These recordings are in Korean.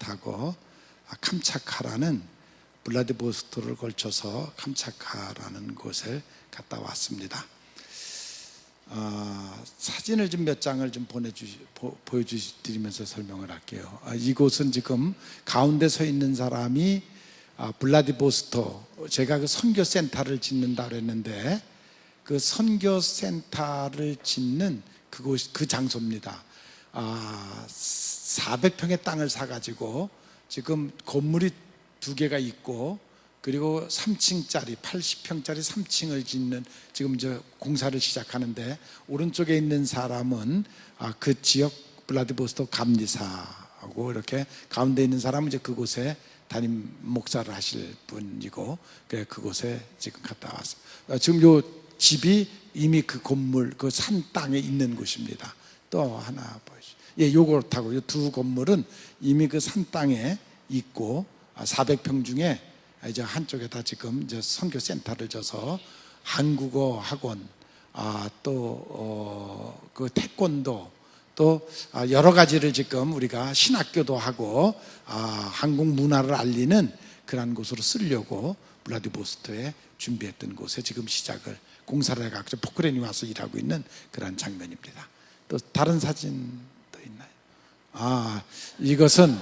타고 캄차카라는 블라디보스토크를 걸쳐서 캄차카라는 곳에 갔다 왔습니다. 사진을 좀 몇 장을 좀 보여드리면서 설명을 할게요. 이곳은 지금 가운데 서 있는 사람이 블라디보스토크, 제가 그 선교센터를 짓는다 그랬는데 그 선교센터를 짓는 그곳, 그 장소입니다. 400평의 땅을 사가지고 지금 건물이 2개가 있고, 그리고 3층짜리 80평짜리 3층을 짓는 지금 이제 공사를 시작하는데, 오른쪽에 있는 사람은 그 지역 블라디보스토크 감리사하고, 이렇게 가운데 있는 사람은 이제 그곳에 담임 목사를 하실 분이고, 그곳에 지금 갔다 왔습니다. 지금 요 집이 이미 그 건물, 그 산 땅에 있는 곳입니다. 또 하나 보여주시죠. 예, 요것하고 요 두 건물은 이미 그 산 땅에 있고, 400평 중에 이제 한쪽에다 지금 이제 선교센터를 져서 한국어 학원, 또 그 태권도, 또 여러 가지를 지금 우리가 신학교도 하고 한국 문화를 알리는 그런 곳으로 쓰려고 블라디보스토크에 준비했던 곳에 지금 시작을 공사를 해가지고 포크레인이 와서 일하고 있는 그런 장면입니다. 또 다른 사진도 있나요? 이것은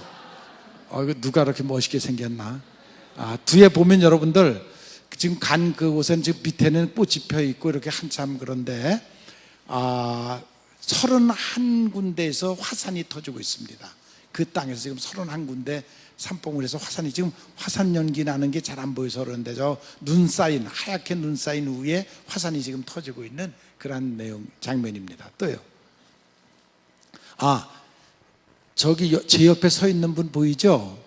누가 이렇게 멋있게 생겼나? 뒤에 보면 여러분들 지금 간 그곳은 지금 밑에는 꽃이 펴 있고 이렇게 한참, 그런데 31군데에서 화산이 터지고 있습니다. 그 땅에서 지금 31군데 산봉우리에서 화산이, 지금 화산 연기 나는 게 잘 안 보여서 그런데 저 눈 쌓인, 하얗게 눈 쌓인 위에 화산이 지금 터지고 있는 그런 내용, 장면입니다. 또요. 저기 제 옆에 서 있는 분 보이죠?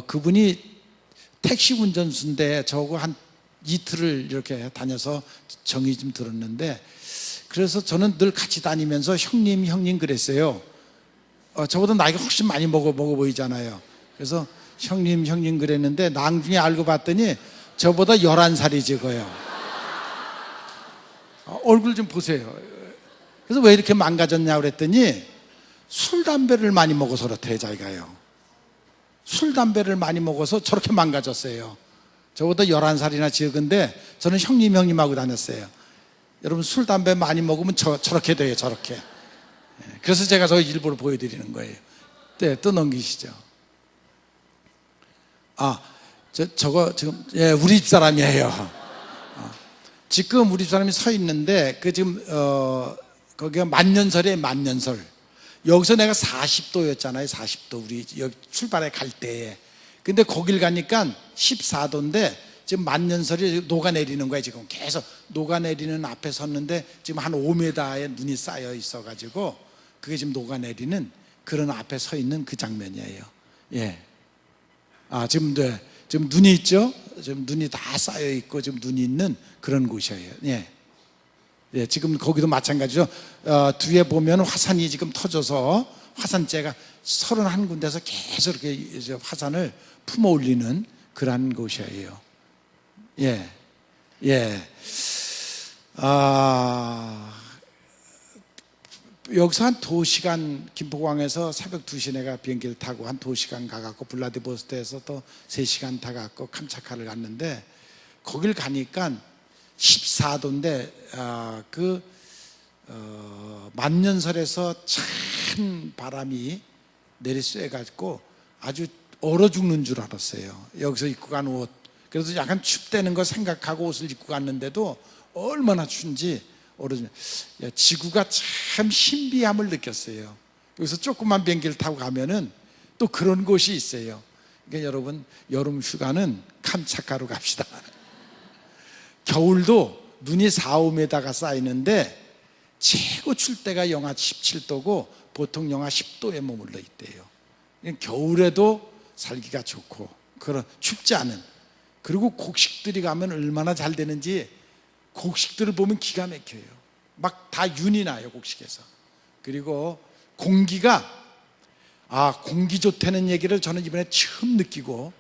그분이 택시 운전수인데 저거 한 이틀을 이렇게 다녀서 정이 좀 들었는데, 그래서 저는 늘 같이 다니면서 형님 그랬어요. 저보다 나이가 훨씬 많이 먹어 보이잖아요. 그래서 형님 그랬는데 나중에 알고 봤더니 저보다 11살이 적어요. 얼굴 좀 보세요. 그래서 왜 이렇게 망가졌냐고 그랬더니 술 담배를 많이 먹어서 그렇대요. 자기가요, 술 담배를 많이 먹어서 저렇게 망가졌어요. 저보다 11살이나 적은데 저는 형님하고 다녔어요. 여러분, 술 담배 많이 먹으면 저렇게 돼요. 저렇게. 그래서 제가 저 일부러 보여드리는 거예요. 네, 또 넘기시죠. 저거 지금, 예, 우리 집 사람이에요. 지금 우리 집 사람이 서 있는데 그 지금 거기가 만년설이에요. 만년설. 여기서 내가 40도였잖아요. 40도. 우리 여기 출발해 갈 때에. 근데 거길 가니까 14도인데 지금 만년설이 녹아내리는 거예요. 지금 계속 녹아내리는 앞에 섰는데 지금 한 5m의 눈이 쌓여 있어가지고 그게 지금 녹아내리는 그런 앞에 서 있는 그 장면이에요. 예. 지금 눈이 있죠? 지금 눈이 다 쌓여 있고 지금 눈이 있는 그런 곳이에요. 예. 예, 지금 거기도 마찬가지죠. 뒤에 보면 화산이 지금 터져서 화산재가 31군데서 계속 이렇게 이제 화산을 품어 올리는 그런 곳이에요. 예. 예. 여기서 한 2시간, 김포공항에서 새벽 2시에 내가 비행기를 타고 한 2시간 가갖고 블라디보스토크에서 또 3시간 타갖고 캄차카를 갔는데, 거길 가니까 14도인데 만년설에서 찬 바람이 내리쐬가지고 아주 얼어 죽는 줄 알았어요. 여기서 입고 간 옷, 그래서 약간 춥다는 거 생각하고 옷을 입고 갔는데도 얼마나 추운지 얼어 죽는. 지구가 참 신비함을 느꼈어요. 여기서 조그만 비행기를 타고 가면은 또 그런 곳이 있어요. 그러니까 여러분, 여름 휴가는 캄차카로 갑시다. 겨울도 눈이 4, 5m가 쌓이는데 최고 출 때가 영하 17도고 보통 영하 10도에 머물러 있대요. 겨울에도 살기가 좋고 그런 춥지 않은, 그리고 곡식들이 가면 얼마나 잘 되는지 곡식들을 보면 기가 막혀요. 막 다 윤이 나요, 곡식에서. 그리고 공기가, 공기 좋다는 얘기를 저는 이번에 처음 느끼고,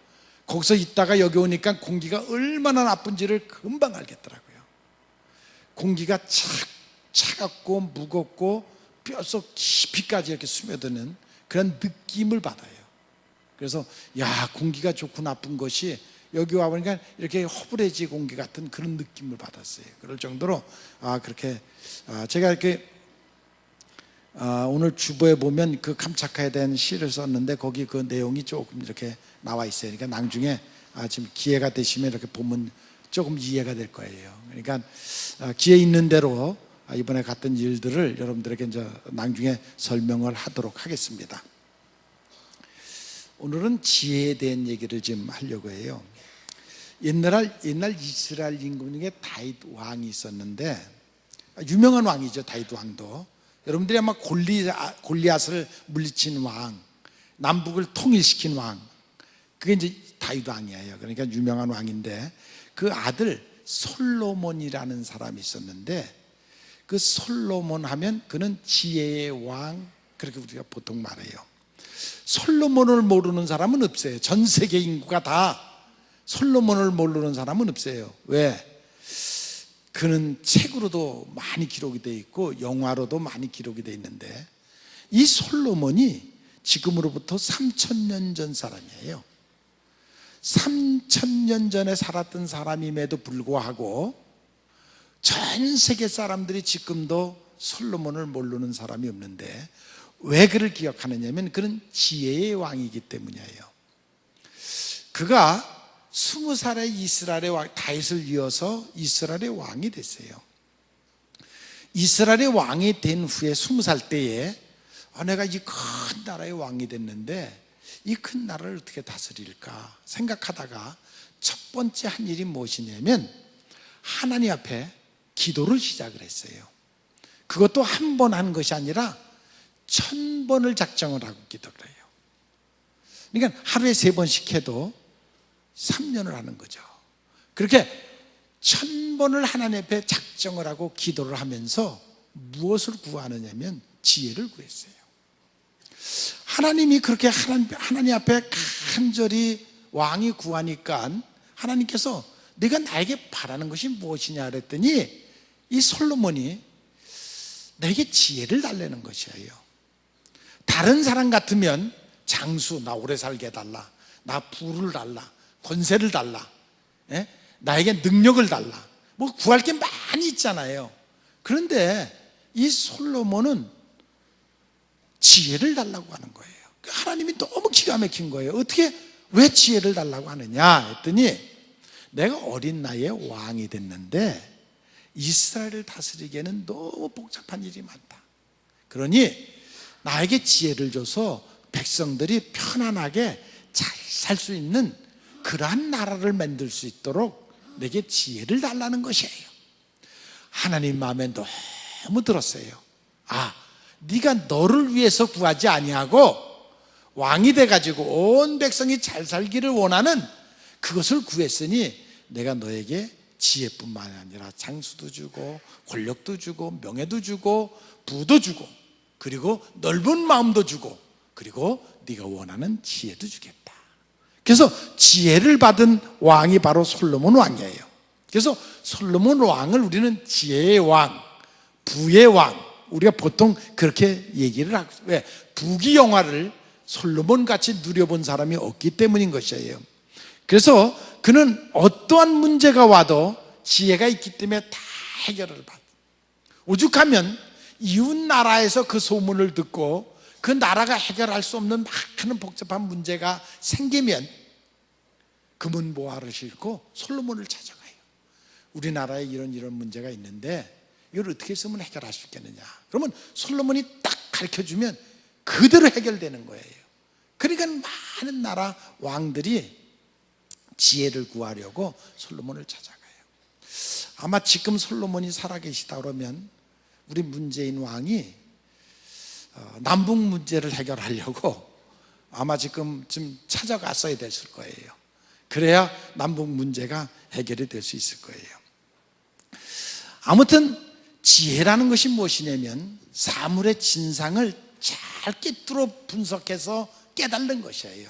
거기서 있다가 여기 오니까 공기가 얼마나 나쁜지를 금방 알겠더라고요. 공기가 차갑고 무겁고 뼛속 깊이까지 이렇게 스며드는 그런 느낌을 받아요. 그래서 야, 공기가 좋고 나쁜 것이 여기 와보니까 이렇게 허브레지 공기 같은 그런 느낌을 받았어요. 그럴 정도로 그렇게 제가 이렇게 오늘 주보에 보면 그 캄차카에 대한 시를 썼는데 거기 그 내용이 조금 이렇게 나와 있어요. 그러니까 나중에 지금 기회가 되시면 이렇게 보면 조금 이해가 될 거예요. 그러니까 기회 있는 대로 이번에 갔던 일들을 여러분들에게 이제 나중에 설명을 하도록 하겠습니다. 오늘은 지혜에 대한 얘기를 지금 하려고 해요. 옛날 이스라엘 임금 중에 다윗 왕이 있었는데, 유명한 왕이죠. 다윗 왕도 여러분들이 아마 골리앗을 물리친 왕, 남북을 통일시킨 왕, 그게 이제 다윗 왕이에요. 그러니까 유명한 왕인데, 그 아들 솔로몬이라는 사람이 있었는데, 그 솔로몬 하면 그는 지혜의 왕, 그렇게 우리가 보통 말해요. 솔로몬을 모르는 사람은 없어요. 전 세계 인구가 다 솔로몬을 모르는 사람은 없어요. 왜? 그는 책으로도 많이 기록이 되어 있고 영화로도 많이 기록이 되어 있는데, 이 솔로몬이 지금으로부터 3000년 전 사람이에요. 3000년 전에 살았던 사람임에도 불구하고 전 세계 사람들이 지금도 솔로몬을 모르는 사람이 없는데, 왜 그를 기억하느냐면 그는 지혜의 왕이기 때문이에요. 그가 20살에 이스라엘의 왕, 다윗을 이어서 이스라엘의 왕이 됐어요. 이스라엘의 왕이 된 후에 20살 때에 내가 이 큰 나라의 왕이 됐는데 이 큰 나라를 어떻게 다스릴까 생각하다가 첫 번째 한 일이 무엇이냐면 하나님 앞에 기도를 시작을 했어요. 그것도 한 번 한 것이 아니라 1000번을 작정을 하고 기도를 해요. 그러니까 하루에 3번씩 해도 3년을 하는 거죠. 그렇게 1000번을 하나님 앞에 작정을 하고 기도를 하면서 무엇을 구하느냐면 지혜를 구했어요. 하나님이 그렇게 하나님 앞에 간절히 왕이 구하니까 하나님께서 네가 나에게 바라는 것이 무엇이냐 그랬더니 이 솔로몬이 내게 지혜를 달라는 것이에요. 다른 사람 같으면 장수, 나 오래 살게 해달라, 나 부를 달라, 권세를 달라, 나에게 능력을 달라, 뭐 구할 게 많이 있잖아요. 그런데 이 솔로몬은 지혜를 달라고 하는 거예요. 하나님이 너무 기가 막힌 거예요. 어떻게, 왜 지혜를 달라고 하느냐 했더니 내가 어린 나이에 왕이 됐는데 이스라엘을 다스리기에는 너무 복잡한 일이 많다. 그러니 나에게 지혜를 줘서 백성들이 편안하게 잘 살 수 있는 그러한 나라를 만들 수 있도록 내게 지혜를 달라는 것이에요. 하나님 마음에 너무 들었어요. 네가 너를 위해서 구하지 아니하고 왕이 돼가지고 온 백성이 잘 살기를 원하는 그것을 구했으니 내가 너에게 지혜뿐만 아니라 장수도 주고 권력도 주고 명예도 주고 부도 주고 그리고 넓은 마음도 주고 그리고 네가 원하는 지혜도 주겠다. 그래서 지혜를 받은 왕이 바로 솔로몬 왕이에요. 그래서 솔로몬 왕을 우리는 지혜의 왕, 부의 왕, 우리가 보통 그렇게 얘기를 하고, 왜? 부귀 영화를 솔로몬 같이 누려본 사람이 없기 때문인 것이에요. 그래서 그는 어떠한 문제가 와도 지혜가 있기 때문에 다 해결을 받아. 오죽하면 이웃 나라에서 그 소문을 듣고 그 나라가 해결할 수 없는 많은 복잡한 문제가 생기면 금은보화를 싣고 솔로몬을 찾아가요. 우리나라에 이런 문제가 있는데 이걸 어떻게 했으면 해결할 수 있겠느냐. 그러면 솔로몬이 딱 가르쳐주면 그대로 해결되는 거예요. 그러니까 많은 나라 왕들이 지혜를 구하려고 솔로몬을 찾아가요. 아마 지금 솔로몬이 살아계시다 그러면 우리 문재인 왕이 남북 문제를 해결하려고 아마 지금 찾아갔어야 됐을 거예요. 그래야 남북 문제가 해결이 될 수 있을 거예요. 아무튼 지혜라는 것이 무엇이냐면 사물의 진상을 잘 꿰뚫어 분석해서 깨달는 것이에요.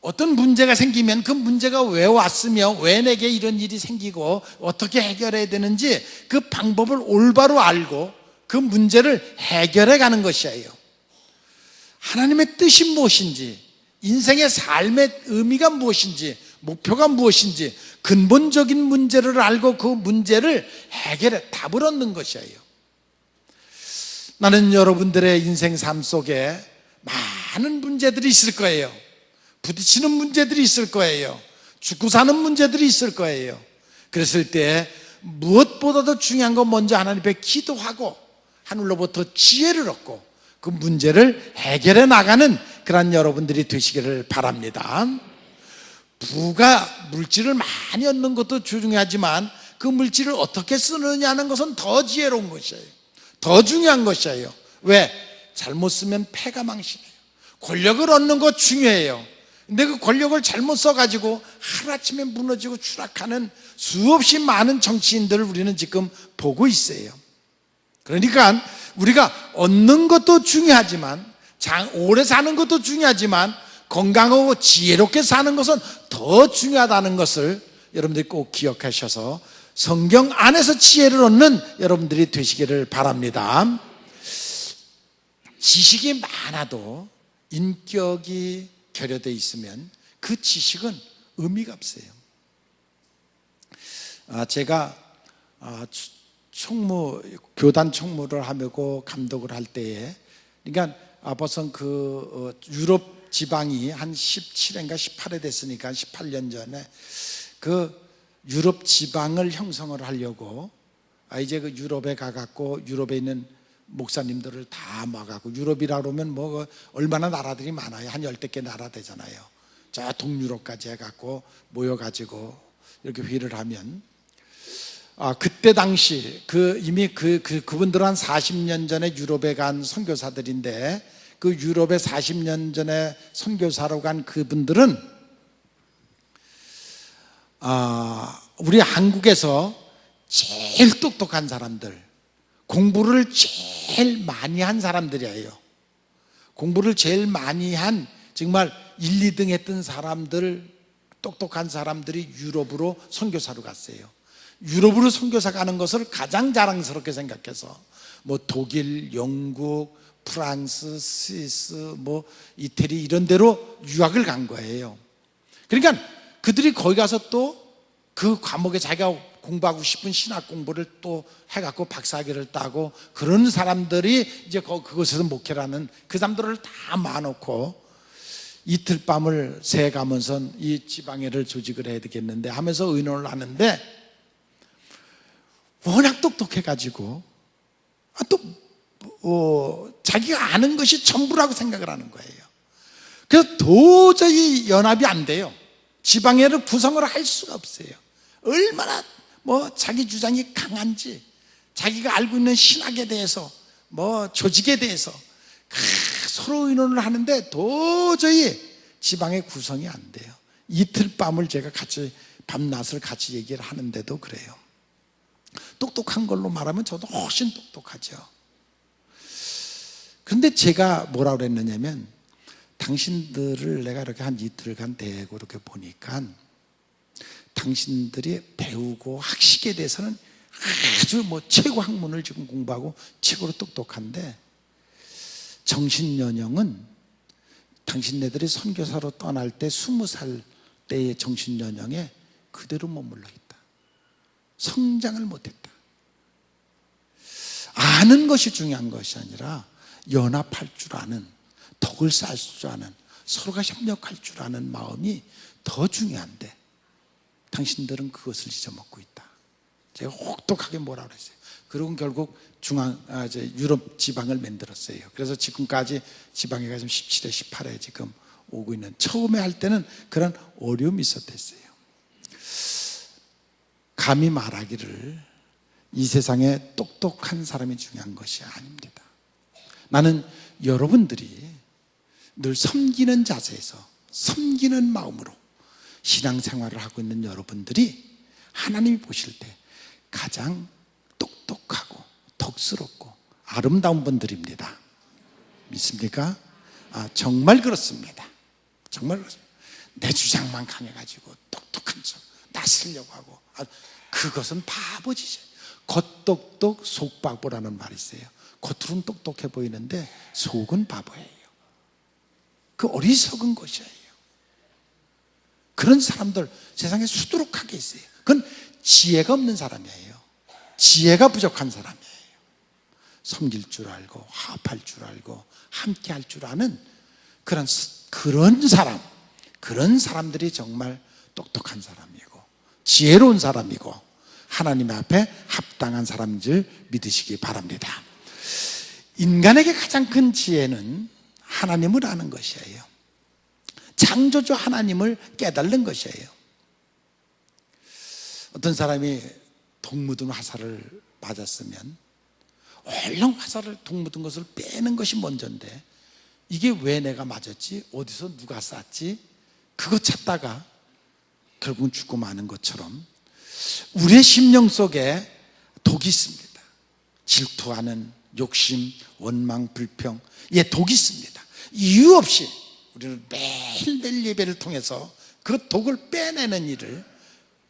어떤 문제가 생기면 그 문제가 왜 왔으며 왜 내게 이런 일이 생기고 어떻게 해결해야 되는지 그 방법을 올바로 알고 그 문제를 해결해 가는 것이에요. 하나님의 뜻이 무엇인지, 인생의 삶의 의미가 무엇인지, 목표가 무엇인지 근본적인 문제를 알고 그 문제를 해결해 답을 얻는 것이에요. 나는 여러분들의 인생 삶 속에 많은 문제들이 있을 거예요. 부딪히는 문제들이 있을 거예요. 죽고 사는 문제들이 있을 거예요. 그랬을 때 무엇보다도 중요한 건 먼저 하나님 앞에 기도하고 하늘로부터 지혜를 얻고 그 문제를 해결해 나가는 그런 여러분들이 되시기를 바랍니다. 부가 물질을 많이 얻는 것도 중요하지만 그 물질을 어떻게 쓰느냐는 것은 더 지혜로운 것이에요. 더 중요한 것이에요. 왜? 잘못 쓰면 패가 망신해요. 권력을 얻는 것 중요해요. 근데 그 권력을 잘못 써가지고 하루아침에 무너지고 추락하는 수없이 많은 정치인들을 우리는 지금 보고 있어요. 그러니까 우리가 얻는 것도 중요하지만 오래 사는 것도 중요하지만 건강하고 지혜롭게 사는 것은 더 중요하다는 것을 여러분들이 꼭 기억하셔서 성경 안에서 지혜를 얻는 여러분들이 되시기를 바랍니다. 지식이 많아도 인격이 결여되어 있으면 그 지식은 의미가 없어요. 제가 교단 총무를 하고 감독을 할 때에, 그러니까 벌써 유럽 지방이 한 17회인가 18회 됐으니까 18년 전에 그 유럽 지방을 형성을 하려고 이제 그 유럽에 가갖고 유럽에 있는 목사님들을 다 모아갖고, 유럽이라 그러면 얼마나 나라들이 많아요. 한 10개 나라 되잖아요. 저 동유럽까지 해갖고 모여가지고 이렇게 회의를 하면, 그때 당시 이미 그분들은 한 40년 전에 유럽에 간 선교사들인데, 그 유럽에 40년 전에 선교사로 간 그분들은 우리 한국에서 제일 똑똑한 사람들, 공부를 제일 많이 한 사람들이에요. 공부를 제일 많이 한, 정말 1, 2등 했던 사람들, 똑똑한 사람들이 유럽으로 선교사로 갔어요. 유럽으로 선교사 가는 것을 가장 자랑스럽게 생각해서 독일, 영국, 프랑스, 스위스, 이태리 이런 데로 유학을 간 거예요. 그러니까 그들이 거기 가서 또 그 과목에 자기가 공부하고 싶은 신학 공부를 또 해갖고 박사학위를 따고, 그런 사람들이 이제 그곳에서 목회를 하는 그 사람들을 다 모아놓고 이틀 밤을 새가면서 이 지방회를 조직을 해야 되겠는데 하면서 의논을 하는데, 워낙 똑똑해가지고 자기가 아는 것이 전부라고 생각을 하는 거예요. 그래서 도저히 연합이 안 돼요. 지방회를 구성을 할 수가 없어요. 얼마나 자기 주장이 강한지, 자기가 알고 있는 신학에 대해서 조직에 대해서 서로 의논을 하는데 도저히 지방회 구성이 안 돼요. 이틀 밤을 제가 같이 밤낮을 같이 얘기를 하는데도 그래요. 똑똑한 걸로 말하면 저도 훨씬 똑똑하죠. 그런데 제가 뭐라고 그랬느냐면, 당신들을 내가 이렇게 한 이틀간 대고 이렇게 보니까 당신들이 배우고 학식에 대해서는 아주 최고 학문을 지금 공부하고 최고로 똑똑한데, 정신연령은 당신네들이 선교사로 떠날 때 20살 때의 정신연령에 그대로 머물러 있다. 성장을 못했다. 아는 것이 중요한 것이 아니라 연합할 줄 아는, 덕을 쌓을 줄 아는, 서로가 협력할 줄 아는 마음이 더 중요한데 당신들은 그것을 잊어먹고 있다. 제가 혹독하게 뭐라 그랬어요. 그리고 결국 유럽 지방을 만들었어요. 그래서 지금까지 지방회가 지금 17회, 18회 지금 오고 있는, 처음에 할 때는 그런 어려움이 있었댔어요. 감히 말하기를 이 세상에 똑똑한 사람이 중요한 것이 아닙니다. 나는 여러분들이 늘 섬기는 자세에서, 섬기는 마음으로 신앙생활을 하고 있는 여러분들이 하나님이 보실 때 가장 똑똑하고 덕스럽고 아름다운 분들입니다. 믿습니까? 정말 그렇습니다. 정말 그렇습니다. 내 주장만 강해가지고 똑똑한 척 나서려고 하고, 그것은 바보짓이에요. 겉똑똑 속바보라는 말이 있어요. 겉으로는 똑똑해 보이는데 속은 바보예요. 그 어리석은 것이에요. 그런 사람들 세상에 수두룩하게 있어요. 그건 지혜가 없는 사람이에요. 지혜가 부족한 사람이에요. 섬길 줄 알고 화합할 줄 알고 함께 할 줄 아는 그런 사람들이 정말 똑똑한 사람이고 지혜로운 사람이고 하나님 앞에 합당한 사람인 줄 믿으시기 바랍니다. 인간에게 가장 큰 지혜는 하나님을 아는 것이에요. 창조주 하나님을 깨달는 것이에요. 어떤 사람이 독 묻은 화살을 맞았으면 얼른 화살을 독 묻은 것을 빼는 것이 먼저인데 이게 왜 내가 맞았지? 어디서 누가 쐈지? 그거 찾다가 결국은 죽고 마는 것처럼 우리의 심령 속에 독이 있습니다. 질투하는 욕심, 원망, 불평, 독이 있습니다. 이유 없이 우리는 매일매일 예배를 통해서 그 독을 빼내는 일을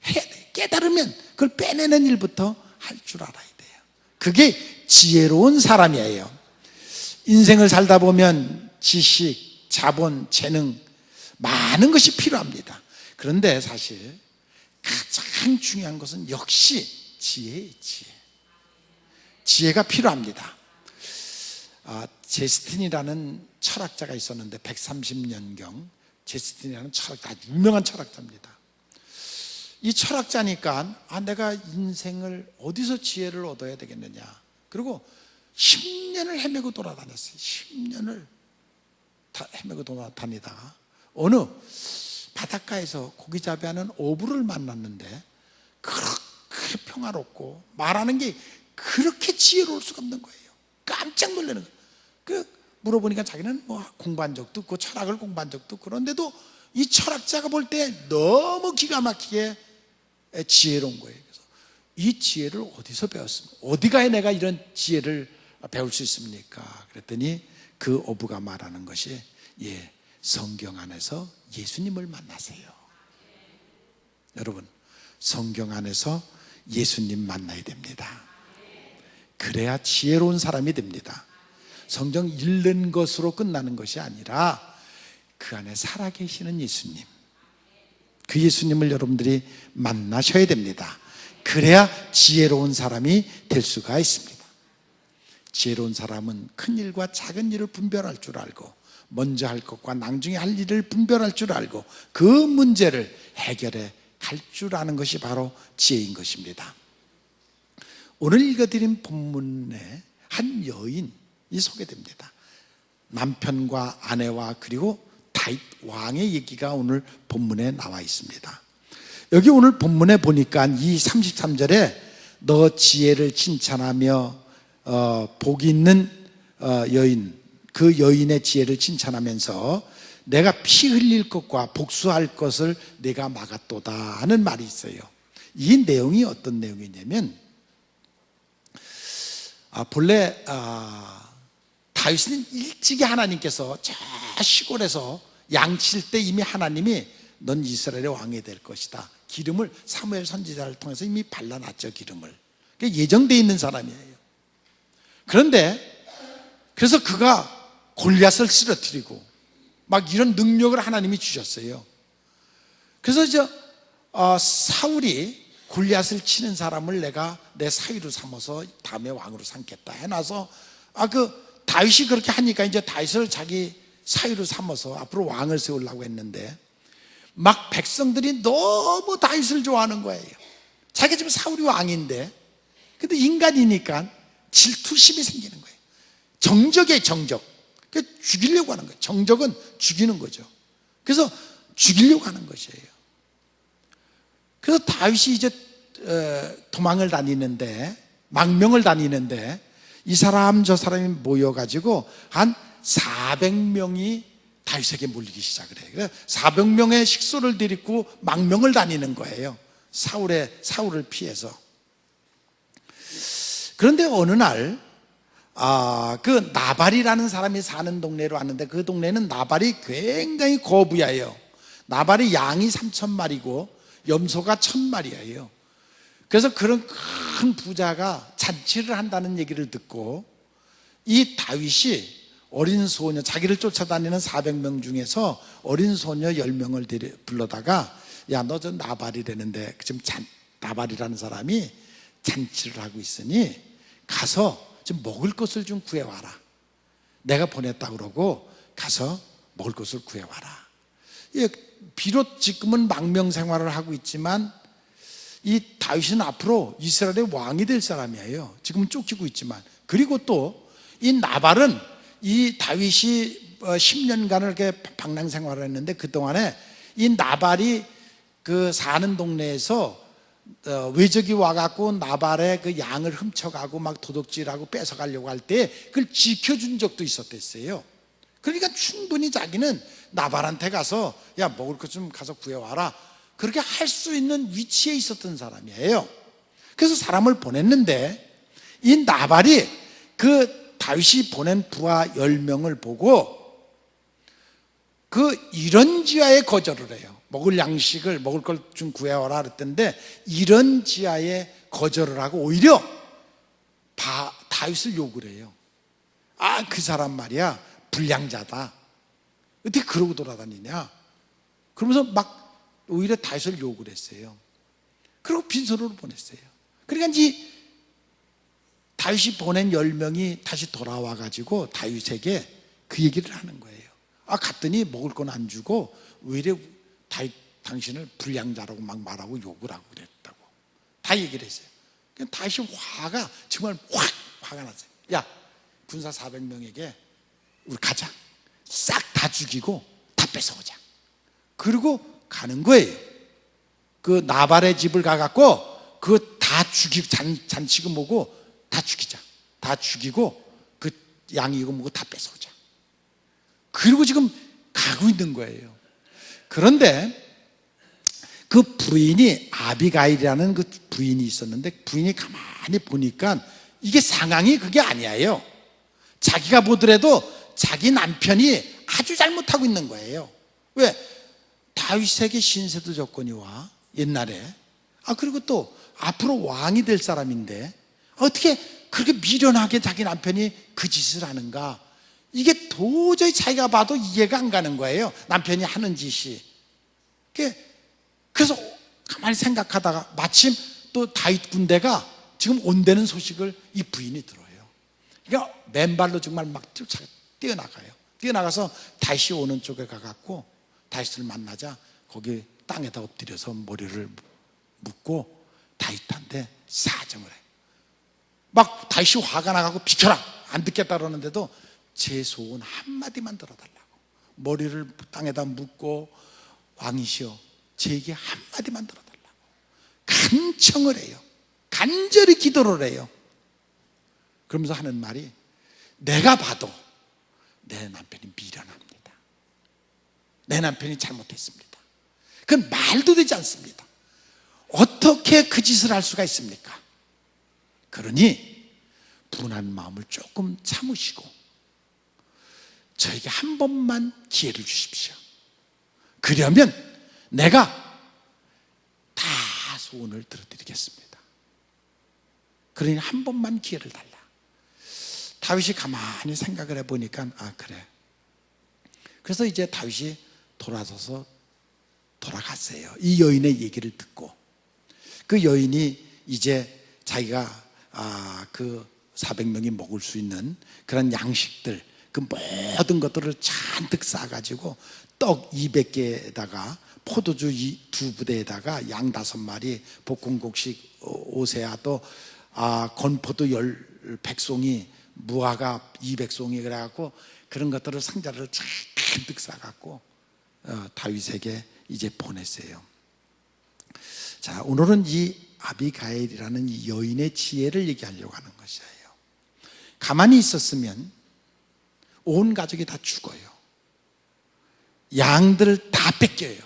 해야 돼요. 깨달으면 그걸 빼내는 일부터 할 줄 알아야 돼요. 그게 지혜로운 사람이에요. 인생을 살다 보면 지식, 자본, 재능 많은 것이 필요합니다. 그런데 사실 가장 중요한 것은 역시 지혜예요. 지혜가 필요합니다. 제스틴이라는 철학자가 있었는데 130년경 제스틴이라는 철학자, 아주 유명한 철학자입니다. 이 철학자니까 내가 인생을 어디서 지혜를 얻어야 되겠느냐. 그리고 10년을 헤매고 돌아다녔어요. 10년을 헤매고 돌아다니다가 어느 바닷가에서 고기잡이하는 어부를 만났는데 그렇게 평화롭고 말하는 게 그렇게 지혜로울 수가 없는 거예요. 깜짝 놀라는 거예요. 물어보니까 자기는 공부한 적도 없고 철학을 공부한 적도 없고 그런데도 이 철학자가 볼 때 너무 기가 막히게 지혜로운 거예요. 그래서 이 지혜를 어디서 배웠습니까? 어디 가야 내가 이런 지혜를 배울 수 있습니까? 그랬더니 그 어부가 말하는 것이 성경 안에서 예수님을 만나세요. 여러분, 성경 안에서 예수님 만나야 됩니다. 그래야 지혜로운 사람이 됩니다. 성경 읽는 것으로 끝나는 것이 아니라 그 안에 살아계시는 예수님, 그 예수님을 여러분들이 만나셔야 됩니다. 그래야 지혜로운 사람이 될 수가 있습니다. 지혜로운 사람은 큰 일과 작은 일을 분별할 줄 알고 먼저 할 것과 나중에 할 일을 분별할 줄 알고 그 문제를 해결해 갈 줄 아는 것이 바로 지혜인 것입니다. 오늘 읽어드린 본문에 한 여인이 소개됩니다. 남편과 아내와 그리고 다윗 왕의 얘기가 오늘 본문에 나와 있습니다. 여기 오늘 본문에 보니까 이 33절에 너 지혜를 칭찬하며 복이 있는 여인, 그 여인의 지혜를 칭찬하면서 내가 피 흘릴 것과 복수할 것을 내가 막았도다 하는 말이 있어요. 이 내용이 어떤 내용이냐면 본래 다윗은 일찍이 하나님께서 저 시골에서 양칠 때 이미 하나님이 넌 이스라엘의 왕이 될 것이다. 기름을 사무엘 선지자를 통해서 이미 발라놨죠. 기름을. 예정되어 있는 사람이에요. 그런데 그래서 그가 골리앗을 쓰러뜨리고 막 이런 능력을 하나님이 주셨어요. 그래서 사울이 골리앗을 치는 사람을 내가 내 사위로 삼아서 다음에 왕으로 삼겠다 해놔서 다윗이 그렇게 하니까 이제 다윗을 자기 사위로 삼아서 앞으로 왕을 세우려고 했는데 막 백성들이 너무 다윗을 좋아하는 거예요. 자기가 지금 사울이 왕인데 근데 인간이니까 질투심이 생기는 거예요. 정적이에요. 정적. 죽이려고 하는 거예요. 정적은 죽이는 거죠. 그래서 죽이려고 하는 것이에요. 그래서 다윗이 이제 도망을 다니는데 망명을 다니는데 이 사람 저 사람이 모여가지고 한 400명이 다윗에게 몰리기 시작을 해요. 그래서 400명의 식소를 데리고 망명을 다니는 거예요. 사울을 피해서. 그런데 어느 날 그 나발이라는 사람이 사는 동네로 왔는데 그 동네는 나발이 굉장히 거부야예요. 나발이 양이 3,000마리고 염소가 1,000마리예요. 그래서 그런 큰 부자가 잔치를 한다는 얘기를 듣고 이 다윗이 어린 소녀, 자기를 쫓아다니는 400명 중에서 어린 소녀 10명을 불러다가 야, 너 저 나발이라는데 지금 나발이라는 사람이 잔치를 하고 있으니 가서 좀 먹을 것을 좀 구해와라. 내가 보냈다 그러고 가서 먹을 것을 구해와라. 예, 비록 지금은 망명 생활을 하고 있지만 이 다윗은 앞으로 이스라엘의 왕이 될 사람이에요. 지금은 쫓기고 있지만. 그리고 또 이 나발은 이 다윗이 10년간을 이렇게 방랑 생활을 했는데 그동안에 이 나발이 그 사는 동네에서 외적이 와갖고 나발의 그 양을 훔쳐가고 막 도둑질하고 뺏어가려고 할 때 그걸 지켜준 적도 있었댔어요. 그러니까 충분히 자기는 나발한테 가서 야, 먹을 것 좀 가서 구해와라, 그렇게 할 수 있는 위치에 있었던 사람이에요. 그래서 사람을 보냈는데 이 나발이 그 다윗이 보낸 부하 10명을 보고 그 이런 지하에 거절을 해요. 먹을 양식을, 먹을 걸 좀 구해와라 그랬던데 이런 지하에 거절을 하고 오히려 다윗을 욕을 해요. 아, 그 사람 말이야 불량자다, 어떻게 그러고 돌아다니냐, 그러면서 막 오히려 다윗을 욕을 했어요. 그리고 빈손으로 보냈어요. 그러니까 이제 다윗이 보낸 10명이 다시 돌아와 가지고 다윗에게 그 얘기를 하는 거예요. 아, 갔더니 먹을 건 안 주고 오히려 다윗 당신을 불량자라고 막 말하고 욕을 하고 그랬다고 다 얘기를 했어요. 다윗이 화가 정말 화가 났어요. 야, 군사 400명에게 우리 가자, 싹 다 죽이고 다 뺏어오자. 그리고 가는 거예요. 그 나발의 집을 가갖고 그 다 죽이고 잔치고 뭐고 다 죽이자. 다 죽이고 그 양이고 뭐고 다 뺏어오자. 그리고 지금 가고 있는 거예요. 그런데 그 부인이 아비가일이라는 그 부인이 있었는데 부인이 가만히 보니까 이게 상황이 그게 아니에요. 자기가 보더라도 자기 남편이 아주 잘못하고 있는 거예요. 왜? 다윗에게 신세도 조건이 와, 옛날에. 아, 그리고 또 앞으로 왕이 될 사람인데 어떻게 그렇게 미련하게 자기 남편이 그 짓을 하는가? 이게 도저히 자기가 봐도 이해가 안 가는 거예요, 남편이 하는 짓이. 그래서 가만히 생각하다가 마침 또 다윗 군대가 지금 온다는 소식을 이 부인이 들어요. 그러니까 맨발로 정말 막 뛰어나가요. 뛰어나가서 다윗이 오는 쪽에 가갖고 다윗을 만나자 거기 땅에다 엎드려서 머리를 묻고 다윗한테 사정을 해요. 막 다윗이 화가 나가고 비켜라, 안 듣겠다 그러는데도 제 소원 한마디만 들어달라고 머리를 땅에다 묻고 왕이시여 제게 한마디만 들어달라고 간청을 해요. 간절히 기도를 해요. 그러면서 하는 말이 내가 봐도 내 남편이 미련합니다. 내 남편이 잘못했습니다. 그건 말도 되지 않습니다. 어떻게 그 짓을 할 수가 있습니까? 그러니 분한 마음을 조금 참으시고 저에게 한 번만 기회를 주십시오. 그러면 내가 다 소원을 들어드리겠습니다. 그러니 한 번만 기회를 달라. 다윗이 가만히 생각을 해보니까 아, 그래. 그래서 이제 다윗이 돌아서서 돌아갔어요. 이 여인의 얘기를 듣고. 그 여인이 이제 자기가 그 400명이 먹을 수 있는 그런 양식들, 그 모든 것들을 잔뜩 싸가지고 떡 200개에다가 포도주 2부대에다가 양 5마리, 볶음곡식 5세야, 또 건포도 100송이, 무화과 200송이, 그래갖고 그런 것들을 상자를 잔뜩 싸갖고 다윗에게 이제 보냈어요. 자, 오늘은 이 아비가일이라는 이 여인의 지혜를 얘기하려고 하는 것이에요. 가만히 있었으면 온 가족이 다 죽어요. 양들을 다 뺏겨요.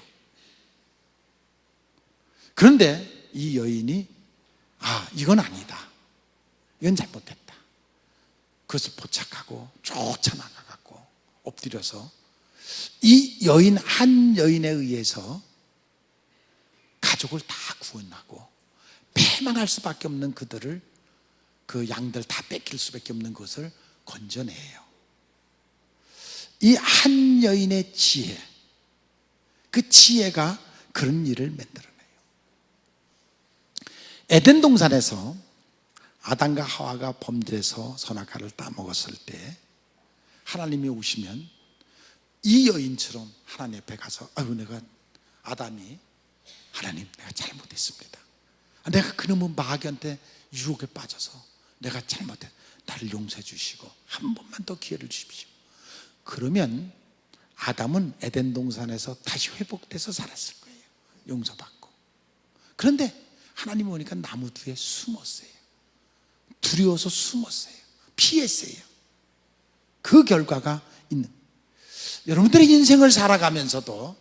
그런데 이 여인이 이건 아니다, 이건 잘못됐다, 그것을 포착하고 쫓아나가갖고 엎드려서 이 여인 한 여인에 의해서 가족을 다 구원하고 패망할 수밖에 없는 그들을, 그 양들 다 뺏길 수밖에 없는 것을 건져내요. 이 한 여인의 지혜, 그 지혜가 그런 일을 만들어내요. 에덴 동산에서 아담과 하와가 범죄해서 선악과를 따먹었을 때 하나님이 오시면 이 여인처럼 하나님 앞에 가서, 아유, 아담이, 하나님, 내가 잘못했습니다. 내가 그놈의 마귀한테 유혹에 빠져서 내가 잘못했, 나를 용서해 주시고 한 번만 더 기회를 주십시오. 그러면 아담은 에덴 동산에서 다시 회복돼서 살았을 거예요. 용서받고. 그런데 하나님이 오니까 나무 뒤에 숨었어요. 두려워서 숨었어요. 피했어요. 그 결과가 있는. 여러분들의 인생을 살아가면서도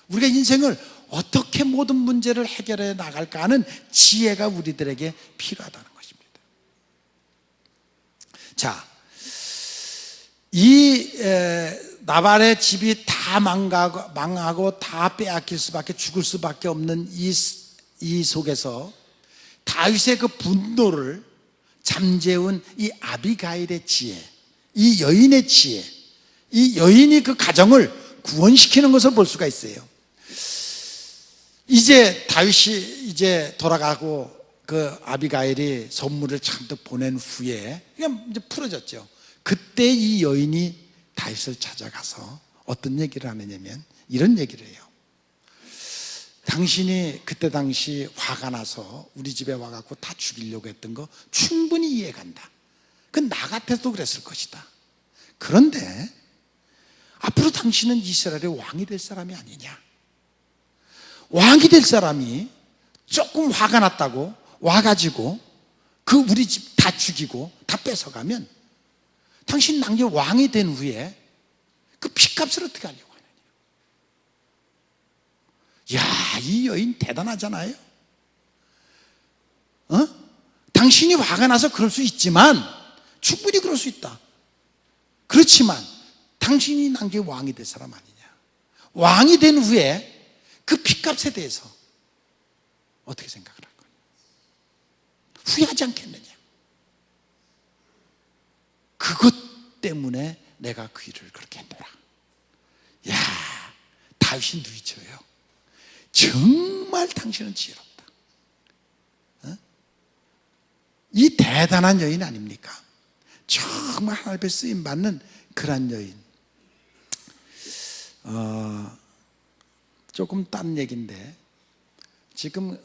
우리가 인생을 어떻게 모든 문제를 해결해 나갈까 하는 지혜가 우리들에게 필요하다는 것입니다. 자, 이 나발의 집이 다 망하고 다 빼앗길 수밖에, 죽을 수밖에 없는 이 속에서 다윗의 그 분노를 잠재운 이 아비가일의 지혜, 이 여인의 지혜, 이 여인이 그 가정을 구원시키는 것을 볼 수가 있어요. 이제 다윗이 이제 돌아가고 그 아비가일이 선물을 잔뜩 보낸 후에 그냥 이제 풀어졌죠. 그때 이 여인이 다윗을 찾아가서 어떤 얘기를 하느냐면 이런 얘기를 해요. 당신이 그때 당시 화가 나서 우리 집에 와갖고 다 죽이려고 했던 거 충분히 이해간다. 그건 나 같아도 그랬을 것이다. 그런데 앞으로 당신은 이스라엘의 왕이 될 사람이 아니냐. 왕이 될 사람이 조금 화가 났다고 와가지고 그 우리 집 다 죽이고 다 뺏어가면 당신 나중에 왕이 된 후에 그 핏값을 어떻게 하려고 하느냐. 야, 이 여인 대단하잖아요. 당신이 화가 나서 그럴 수 있지만 충분히 그럴 수 있다. 그렇지만 당신이 나중에 왕이 될 사람 아니냐. 왕이 된 후에 그 핏값에 대해서 어떻게 생각을 할 거냐. 후회하지 않겠느냐. 그것 때문에 내가 그 일을 그렇게 했노라. 야, 다윗이 누이쳐요. 정말 당신은 지혜롭다. 이 대단한 여인 아닙니까? 정말 하나님 앞에 쓰임받는 그런 여인. 조금 딴 얘기인데 지금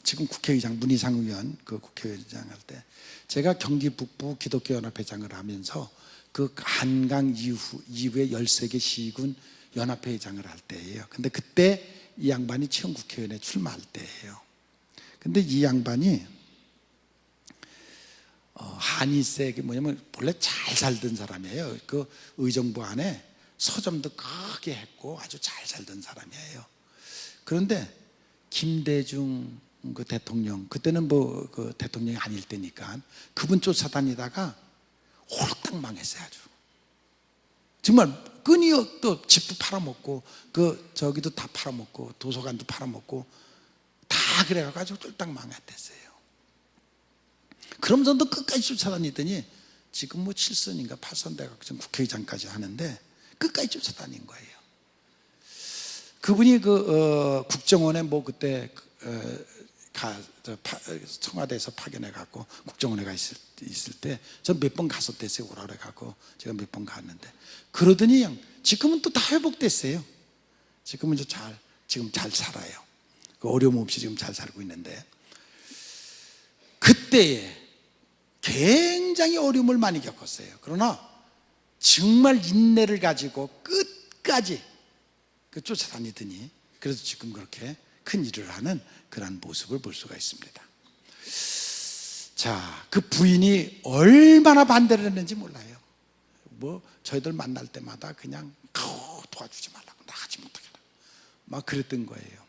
지금 국회의장 문희상 의원 그 국회의장 할 때 제가 경기 북부 기독교연합회장을 하면서 그 한강 이후에 13개 시군 연합회장을 할 때예요. 근데 그때 이 양반이 처음 국회의원에 출마할 때예요. 근데 이 양반이 한의세 뭐냐면 원래 잘 살던 사람이에요. 그 의정부 안에 서점도 크게 했고 아주 잘 살던 사람이에요. 그런데 김대중 그 대통령, 그때는 뭐 그 대통령이 아닐 때니까 그분 쫓아다니다가 홀딱 망했어요. 아주 정말 끊이없도 집도 팔아먹고 그 저기도 다 팔아먹고 도서관도 팔아먹고 다 그래가지고 쫄딱 망했댔어요. 그러면서도 끝까지 쫓아다니더니 지금 뭐 7선인가 8선 돼가 지금 국회의장까지 하는데 끝까지 쫓아다닌 거예요. 그분이 국정원에 뭐 그때 청와대에서 파견해 갖고 국정원에 가 있을 때 전 몇 번 갔었댔어요. 오라 그래 갖고 제가 몇 번 갔는데 그러더니 지금은 또 다 회복됐어요. 지금은 지금 잘 살아요. 그 어려움 없이 지금 잘 살고 있는데 그때에 굉장히 어려움을 많이 겪었어요. 그러나 정말 인내를 가지고 끝까지 쫓아다니더니 그래서 지금 그렇게 큰 일을 하는 그런 모습을 볼 수가 있습니다. 자, 그 부인이 얼마나 반대를 했는지 몰라요. 뭐 저희들 만날 때마다 그냥 도와주지 말라고 나가지 못하게 막 그랬던 거예요.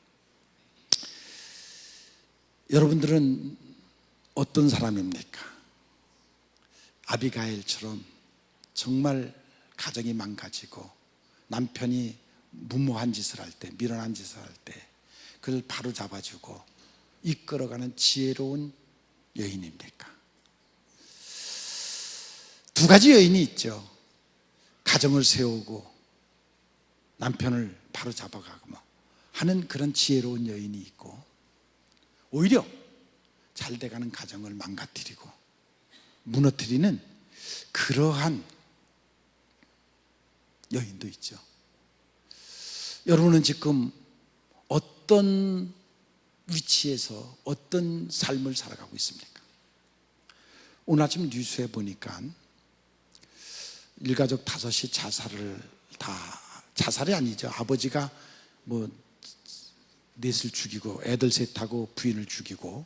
여러분들은 어떤 사람입니까? 아비가일처럼 정말 가정이 망가지고 남편이 무모한 짓을 할 때, 미련한 짓을 할 때 그걸 바로 잡아주고 이끌어가는 지혜로운 여인입니까? 두 가지 여인이 있죠. 가정을 세우고 남편을 바로 잡아가고 뭐 하는 그런 지혜로운 여인이 있고, 오히려 잘 돼가는 가정을 망가뜨리고 무너뜨리는 그러한 여인도 있죠. 여러분은 지금 어떤 위치에서 어떤 삶을 살아가고 있습니까? 오늘 아침 뉴스에 보니까 일가족 5이 자살이 아니죠. 아버지가 뭐 넷을 죽이고 애들 셋하고 부인을 죽이고,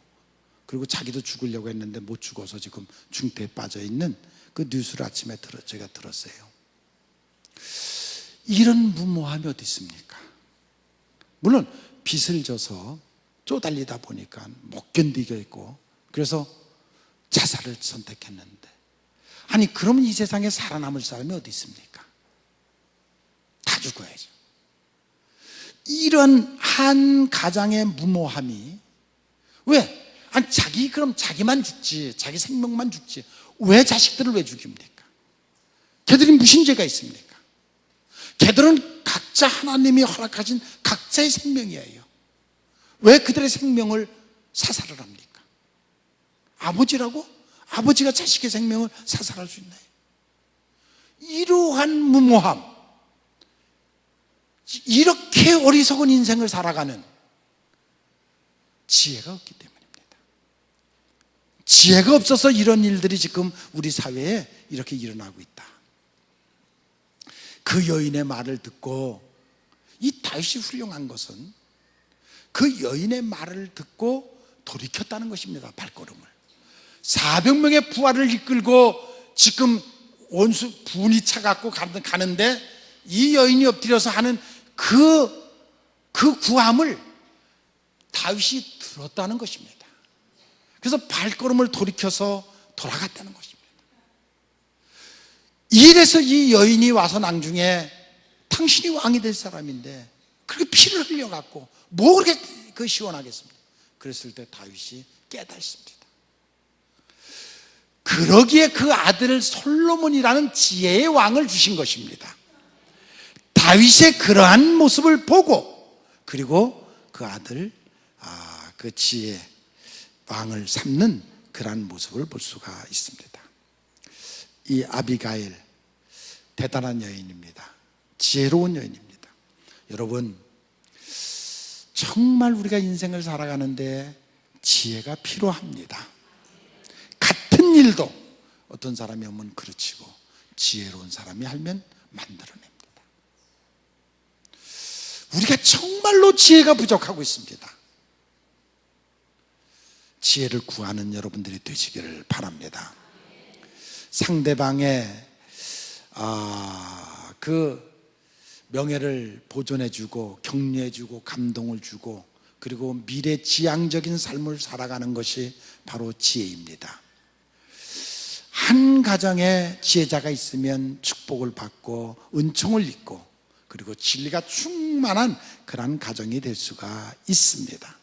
그리고 자기도 죽으려고 했는데 못 죽어서 지금 중태에 빠져 있는 그 뉴스를 아침에 제가 들었어요. 이런 무모함이 어디 있습니까? 물론 빚을 져서 쪼달리다 보니까 못 견디겠고 그래서 자살을 선택했는데, 아니 그러면 이 세상에 살아남을 사람이 어디 있습니까? 다 죽어야죠. 이런 한 가장의 무모함이 왜? 아니 그럼 자기만 죽지, 자기 생명만 죽지, 왜 자식들을 왜 죽입니까? 걔들이 무슨 죄가 있습니까? 걔들은 각자 하나님이 허락하신 각자의 생명이에요. 왜 그들의 생명을 사살을 합니까? 아버지라고? 아버지가 자식의 생명을 사살할 수 있나요? 이러한 무모함, 이렇게 어리석은 인생을 살아가는 지혜가 없기 때문입니다. 지혜가 없어서 이런 일들이 지금 우리 사회에 이렇게 일어나고 있다. 그 여인의 말을 듣고, 이 다윗이 훌륭한 것은 그 여인의 말을 듣고 돌이켰다는 것입니다. 발걸음을 400명의 부하를 이끌고 지금 원수 분이 차갖고 가는데 이 여인이 엎드려서 하는 그 구함을 다윗이 들었다는 것입니다. 그래서 발걸음을 돌이켜서 돌아갔다는 것입니다. 이래서 이 여인이 와서 낭중에 당신이 왕이 될 사람인데 그렇게 피를 흘려갖고 뭐 그렇게 시원하겠습니까? 그랬을 때 다윗이 깨닫습니다. 그러기에 그 아들 솔로몬이라는 지혜의 왕을 주신 것입니다. 다윗의 그러한 모습을 보고, 그리고 그 아들 그 지혜 왕을 삼는 그러한 모습을 볼 수가 있습니다. 이 아비가일 대단한 여인입니다. 지혜로운 여인입니다. 여러분, 정말 우리가 인생을 살아가는데 지혜가 필요합니다. 같은 일도 어떤 사람이 하면 그르치고 지혜로운 사람이 하면 만들어냅니다. 우리가 정말로 지혜가 부족하고 있습니다. 지혜를 구하는 여러분들이 되시기를 바랍니다. 상대방의 그 명예를 보존해주고 격려해주고 감동을 주고, 그리고 미래지향적인 삶을 살아가는 것이 바로 지혜입니다. 한 가정에 지혜자가 있으면 축복을 받고 은총을 입고, 그리고 진리가 충만한 그러한 가정이 될 수가 있습니다.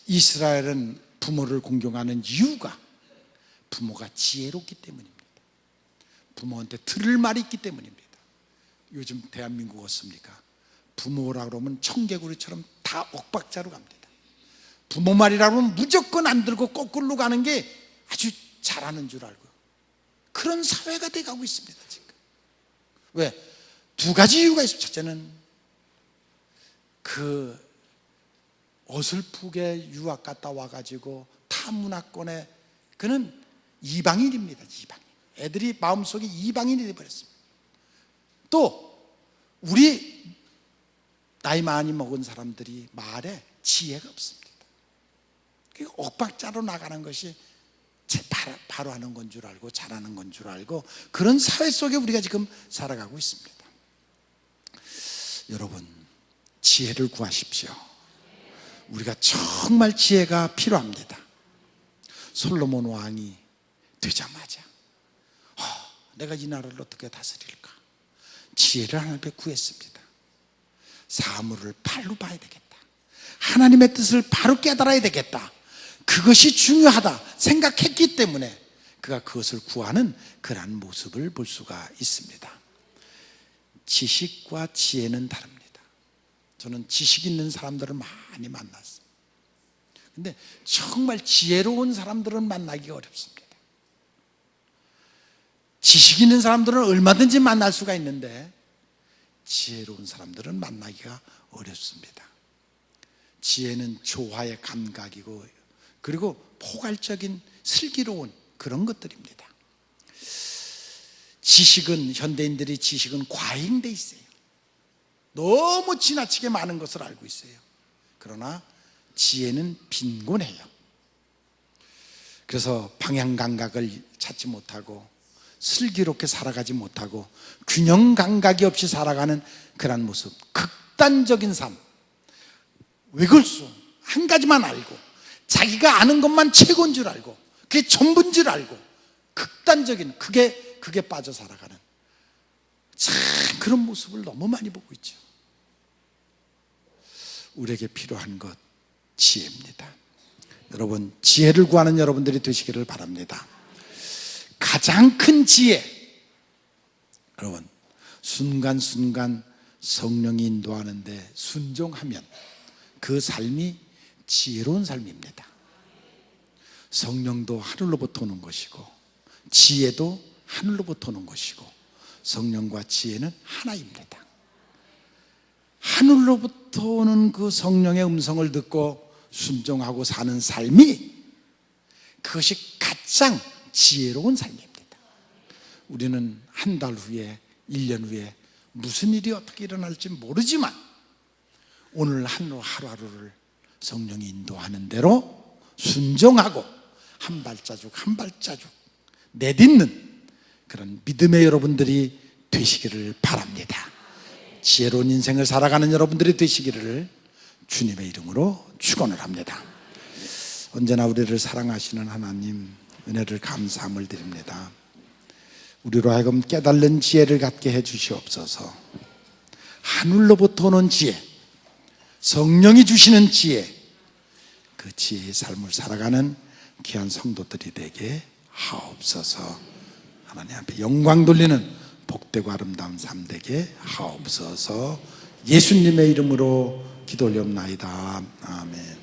이스라엘은 부모를 공경하는 이유가 부모가 지혜롭기 때문입니다. 부모한테 들을 말이 있기 때문입니다. 요즘 대한민국 어떻습니까? 부모라 그러면 청개구리처럼 다 옥박자로 갑니다. 부모 말이라 그러면 무조건 안 들고 거꾸로 가는 게 아주 잘하는 줄 알고, 그런 사회가 돼가고 있습니다 지금. 왜? 두 가지 이유가 있습니다. 첫째는 그 어설프게 유학 갔다 와가지고 타문화권에, 그는 이방인입니다. 이방인. 애들이 마음속에 이방인이 되어버렸습니다. 또 우리 나이 많이 먹은 사람들이 말에 지혜가 없습니다. 옥박자로 나가는 것이 바로 하는 건 줄 알고 잘하는 건 줄 알고, 그런 사회 속에 우리가 지금 살아가고 있습니다. 여러분, 지혜를 구하십시오. 우리가 정말 지혜가 필요합니다. 솔로몬 왕이 되자마자 내가 이 나라를 어떻게 다스릴까? 지혜를 하나님께 구했습니다. 사물을 발로 봐야 되겠다. 하나님의 뜻을 바로 깨달아야 되겠다. 그것이 중요하다 생각했기 때문에 그가 그것을 구하는 그러한 모습을 볼 수가 있습니다. 지식과 지혜는 다릅니다. 저는 지식 있는 사람들을 많이 만났습니다. 근데 정말 지혜로운 사람들은 만나기가 어렵습니다. 지식 있는 사람들은 얼마든지 만날 수가 있는데 지혜로운 사람들은 만나기가 어렵습니다. 지혜는 조화의 감각이고 그리고 포괄적인 슬기로운 그런 것들입니다. 지식은, 현대인들이 지식은 과잉돼 있어요. 너무 지나치게 많은 것을 알고 있어요. 그러나 지혜는 빈곤해요. 그래서 방향 감각을 찾지 못하고 슬기롭게 살아가지 못하고 균형 감각이 없이 살아가는 그런 모습, 극단적인 삶. 왜 그럴수? 한 가지만 알고 자기가 아는 것만 최고인 줄 알고 그게 전부인 줄 알고 극단적인 그게 빠져 살아가는 참 그런 모습을 너무 많이 보고 있죠. 우리에게 필요한 것 지혜입니다. 여러분, 지혜를 구하는 여러분들이 되시기를 바랍니다. 가장 큰 지혜, 여러분, 순간순간 성령이 인도하는데 순종하면 그 삶이 지혜로운 삶입니다. 성령도 하늘로부터 오는 것이고 지혜도 하늘로부터 오는 것이고 성령과 지혜는 하나입니다. 하늘로부터 오는 그 성령의 음성을 듣고 순종하고 사는 삶이 그것이 가장 지혜로운 삶입니다. 우리는 한 달 후에 1년 후에 무슨 일이 어떻게 일어날지 모르지만 오늘 하루하루를 성령이 인도하는 대로 순종하고 한 발자국 한 발자국 내딛는 그런 믿음의 여러분들이 되시기를 바랍니다. 지혜로운 인생을 살아가는 여러분들이 되시기를 주님의 이름으로 축원을 합니다. 언제나 우리를 사랑하시는 하나님, 은혜를 감사함을 드립니다. 우리로 하여금 깨달는 지혜를 갖게 해 주시옵소서. 하늘로부터 오는 지혜, 성령이 주시는 지혜, 그 지혜의 삶을 살아가는 귀한 성도들이 되게 하옵소서. 하나님 앞에 영광 돌리는 복되고 아름다운 삶 되게 하옵소서. 예수님의 이름으로 기도 올리옵나이다. 아멘.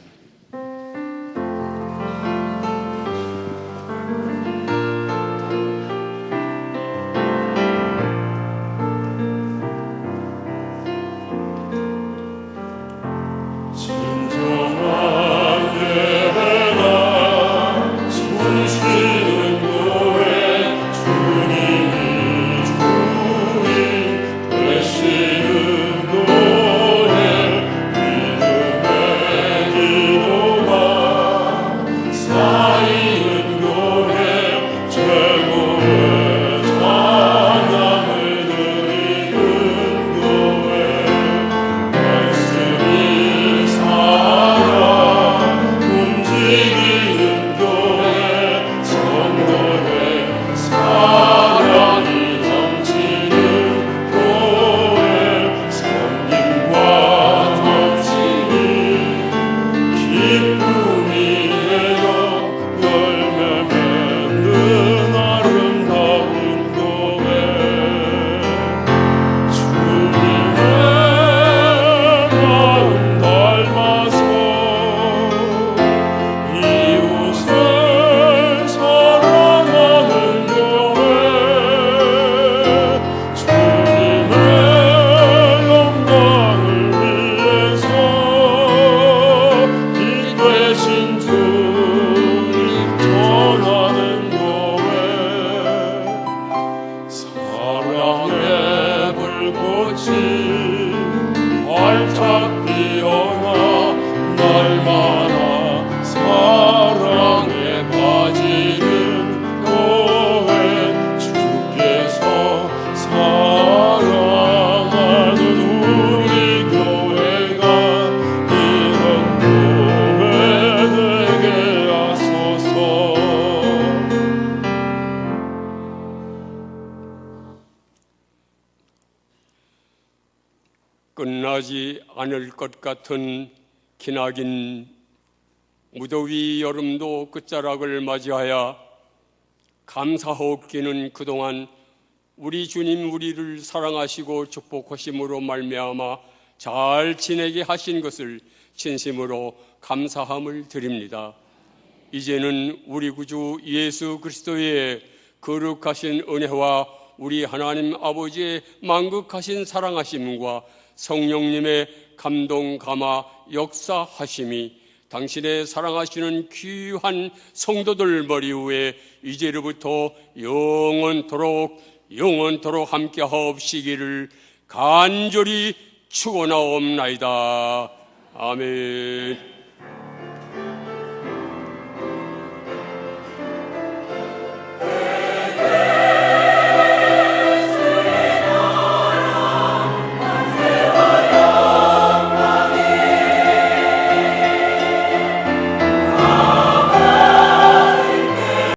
끝나지 않을 것 같은 기나긴 무더위 여름도 끝자락을 맞이하여 감사하옵기는 그동안 우리 주님 우리를 사랑하시고 축복하심으로 말미암아 잘 지내게 하신 것을 진심으로 감사함을 드립니다. 이제는 우리 구주 예수 그리스도의 거룩하신 은혜와 우리 하나님 아버지의 만극하신 사랑하심과 성령님의 감동 감화 역사하심이 당신의 사랑하시는 귀한 성도들 머리 위에 이제로부터 영원토록 함께 하옵시기를 간절히 축원하옵나이다. 아멘.